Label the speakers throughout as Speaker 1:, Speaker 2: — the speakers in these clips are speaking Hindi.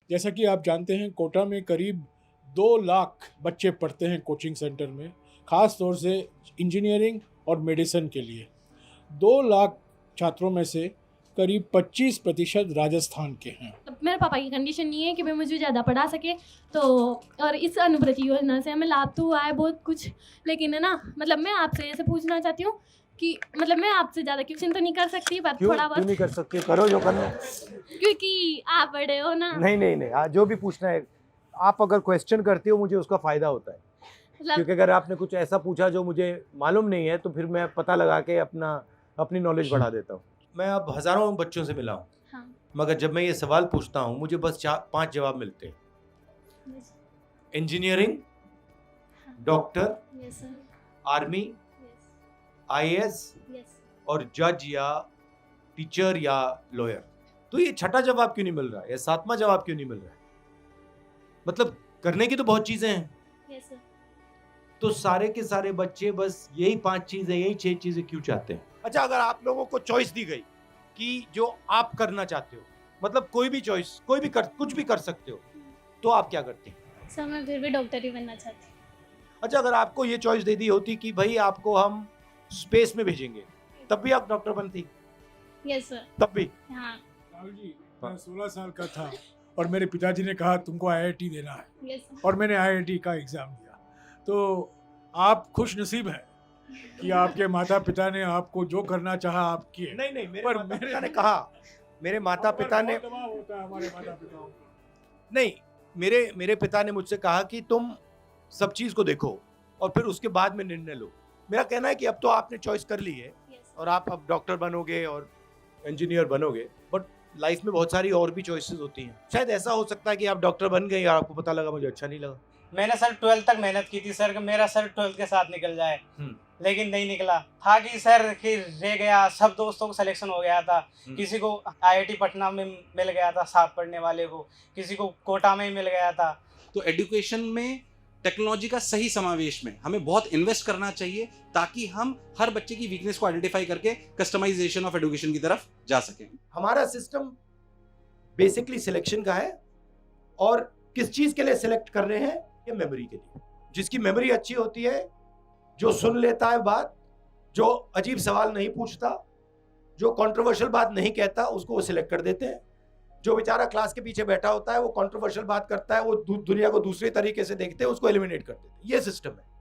Speaker 1: जैसा कि आप जानते हैं, कोटा में करीब 2 लाख बच्चे पढ़ते हैं कोचिंग सेंटर में, ख़ास तौर से इंजीनियरिंग और मेडिसिन के लिए। 2 लाख छात्रों में से करीब 25% राजस्थान के हैं।
Speaker 2: अब मेरे पापा की कंडीशन नहीं है कि भाई मुझे ज़्यादा पढ़ा सके, तो और इस अनुप्रति योजना से हमें लाभ तो हुआ है बहुत कुछ, लेकिन है ना, मतलब मैं आपसे ऐसे पूछना चाहती हूँ कि मतलब मैं आपसे ज़्यादा क्वेश्चन तो नहीं कर सकती, पर
Speaker 3: क्यों
Speaker 2: थोड़ा
Speaker 3: क्यों
Speaker 2: बहुत,
Speaker 3: नहीं कर सकते? करो जो करना है।
Speaker 2: क्योंकि आप बड़े हो ना।
Speaker 3: नहीं नहीं नहीं, जो भी पूछना है, आप अगर क्वेश्चन करती हो मुझे उसका फायदा होता है,
Speaker 2: मतलब
Speaker 3: क्योंकि अगर आपने कुछ ऐसा पूछा जो मुझे मालूम नहीं है तो फिर मैं पता लगा के अपनी नॉलेज बढ़ा देता हूँ। मैं अब हजारों बच्चों से मिला हूँ,
Speaker 2: हाँ,
Speaker 3: मगर जब मैं ये सवाल पूछता हूँ मुझे बस 4-5 जवाब मिलते हैं।
Speaker 2: Yes,
Speaker 3: engineering, doctor,
Speaker 2: yes sir,
Speaker 3: army,
Speaker 2: yes,
Speaker 3: IAS
Speaker 2: yes.
Speaker 3: और जज या टीचर या लॉयर। तो ये छठा जवाब क्यों नहीं मिल रहा है या सातवां जवाब क्यों नहीं मिल रहा है? मतलब करने की तो बहुत चीजें हैं।
Speaker 2: Yes sir.
Speaker 3: तो सारे के सारे बच्चे बस यही 5 चीजें, यही 6 चीजें क्यों चाहते हैं? अच्छा, अगर आप लोगों को चॉइस दी गई कि जो आप करना चाहते हो, मतलब कोई भी चॉइस, कुछ भी कर सकते हो, तो आप क्या करते हैं?
Speaker 2: सर मैं फिर भी डॉक्टर ही बनना चाहती हूँ।
Speaker 3: अच्छा, अगर आपको ये चॉइस दे दी होती कि भाई आपको हम स्पेस में भेजेंगे, तब भी आप डॉक्टर बनती?
Speaker 2: Yes sir.
Speaker 3: तब भी?
Speaker 2: हाँ।
Speaker 1: राहुल जी, मैं 16 साल का था और मेरे पिताजी ने कहा तुमको आईआईटी देना है,
Speaker 2: यस सर।
Speaker 1: और मैंने आईआईटी का एग्ज़ाम दिया। तो आप खुश नसीब हैं कि आपके माता पिता ने आपको जो करना चाहा आप किए।
Speaker 3: नहीं नहीं, मेरे
Speaker 1: पर
Speaker 3: माता पिता ने कहा, मेरे माता
Speaker 1: हम पर
Speaker 3: पिता ने
Speaker 1: बहुत दबाव होता है हमारे माता पिताओं का।
Speaker 3: नहीं, मेरे मेरे पिता ने मुझसे कहा कि तुम सब चीज को देखो और फिर उसके बाद में निर्णय लो। मेरा कहना है कि अब तो आपने चॉइस कर ली है
Speaker 2: यस।
Speaker 3: और आप अब डॉक्टर बनोगे और इंजीनियर बनोगे, बट लाइफ में बहुत सारी और भी चॉइसेस होती हैं। शायद ऐसा हो सकता है कि आप डॉक्टर बन गए और आपको पता लगा मुझे अच्छा नहीं लगा।
Speaker 4: मैंने सर 12th तक मेहनत की थी सर कि मेरा सर 12th के साथ निकल जाए, लेकिन नहीं निकला। था कि सर कि रह गया, सब दोस्तों को सिलेक्शन हो गया था, किसी को आईआईटी पटना में मिल गया था साथ पढ़ने वाले को, किसी को कोटा में ही मिल गया था।
Speaker 5: तो एजुकेशन में टेक्नोलॉजी का सही समावेश में हमें बहुत इन्वेस्ट करना चाहिए ताकि हम हर बच्चे की वीकनेस को आइडेंटिफाई करके कस्टमाइजेशन ऑफ एजुकेशन की तरफ जा सकें।
Speaker 3: हमारा सिस्टम बेसिकली सिलेक्शन का है, और किस चीज के लिए सिलेक्ट कर रहे हैं? ये मेमोरी के लिए। जिसकी मेमोरी अच्छी होती है, जो सुन लेता है बात, जो अजीब सवाल नहीं पूछता, जो कंट्रोवर्शियल बात नहीं कहता, उसको वो सिलेक्ट कर देते हैं। जो बेचारा क्लास के पीछे बैठा होता है, वो कंट्रोवर्शियल बात करता है, वो दुनिया को दूसरे तरीके से देखते हैं, उसको एलिमिनेट कर देते हैं। ये सिस्टम है।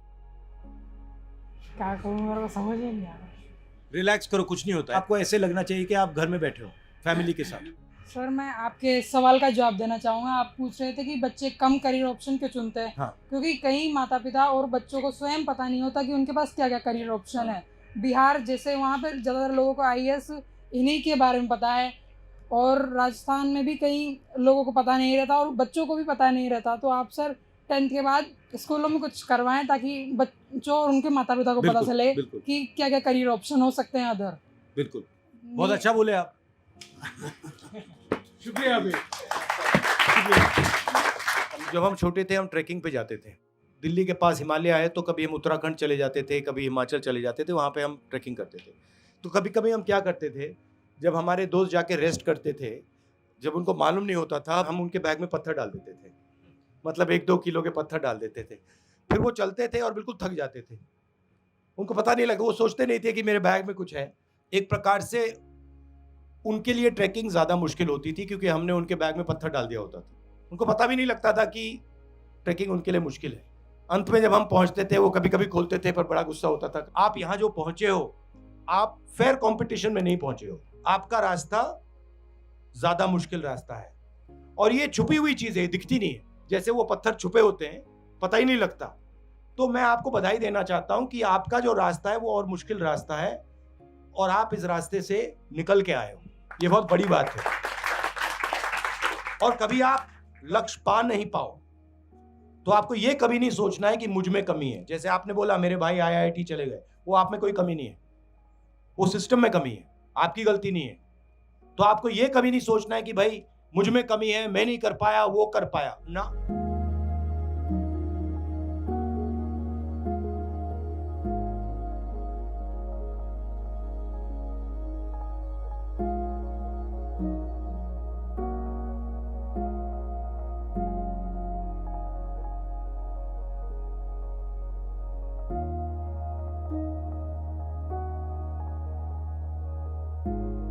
Speaker 6: क्या कहूँ, मेरे को समझ ही नहीं आ रहा।
Speaker 3: रिलैक्स करो, कुछ नहीं होता है। आपको ऐसे लगना चाहिए कि आप घर में बैठे हो फैमिली के साथ।
Speaker 6: सर मैं आपके सवाल का जवाब देना चाहूँगा। आप पूछ रहे थे कि बच्चे कम करियर ऑप्शन क्यों चुनते हैं।
Speaker 3: हाँ।
Speaker 6: क्योंकि कई माता पिता और बच्चों को स्वयं पता नहीं होता कि उनके पास क्या क्या करियर ऑप्शन है। बिहार जैसे वहाँ पर ज़्यादातर लोगों को आईएएस इन्हीं के बारे में पता है, और राजस्थान में भी कई लोगों को पता नहीं रहता और बच्चों को भी पता नहीं रहता। तो आप सर 10th के बाद स्कूलों में कुछ करवाएं ताकि बच्चों और उनके माता पिता को पता चले कि क्या क्या करियर ऑप्शन हो सकते हैं अदर।
Speaker 3: बिल्कुल, बहुत अच्छा बोले आप।
Speaker 1: शुक्रिया अभी।
Speaker 3: जब हम छोटे थे, हम ट्रैकिंग पे जाते थे। दिल्ली के पास हिमालय है, तो कभी हम उत्तराखंड चले जाते थे, कभी हिमाचल चले जाते थे, वहाँ पे हम ट्रैकिंग करते थे। तो कभी कभी हम क्या करते थे, जब हमारे दोस्त जाके रेस्ट करते थे, जब उनको मालूम नहीं होता था, हम उनके बैग में पत्थर डाल देते थे। मतलब 1-2 किलो के पत्थर डाल देते थे। फिर वो चलते थे और बिल्कुल थक जाते थे। उनको पता नहीं लगा, वो सोचते नहीं थे कि मेरे बैग में कुछ है। एक प्रकार से उनके लिए ट्रैकिंग ज़्यादा मुश्किल होती थी, क्योंकि हमने उनके बैग में पत्थर डाल दिया होता था। उनको पता भी नहीं लगता था कि ट्रैकिंग उनके लिए मुश्किल है। अंत में जब हम पहुंचते थे, वो कभी कभी खोलते थे, पर बड़ा गुस्सा होता था। आप यहाँ जो पहुंचे हो, आप फेयर कंपटीशन में नहीं पहुंचे हो। आपका रास्ता ज्यादा मुश्किल रास्ता है, और ये छुपी हुई चीज है, दिखती नहीं है। जैसे वो पत्थर छुपे होते हैं, पता ही नहीं लगता। तो मैं आपको बधाई देना चाहता हूं कि आपका जो रास्ता है वो और मुश्किल रास्ता है, और आप इस रास्ते से निकल के आए हो। ये बहुत बड़ी बात है। और कभी आप लक्ष्य पा नहीं पाओ तो आपको ये कभी नहीं सोचना है कि मुझ में कमी है। जैसे आपने बोला मेरे भाई आईआईटी चले गए, वो आप में कोई कमी नहीं है, वो सिस्टम में कमी है, आपकी गलती नहीं है। तो आपको ये कभी नहीं सोचना है कि भाई मुझ में कमी है, मैं नहीं कर पाया, वो कर पाया ना। है।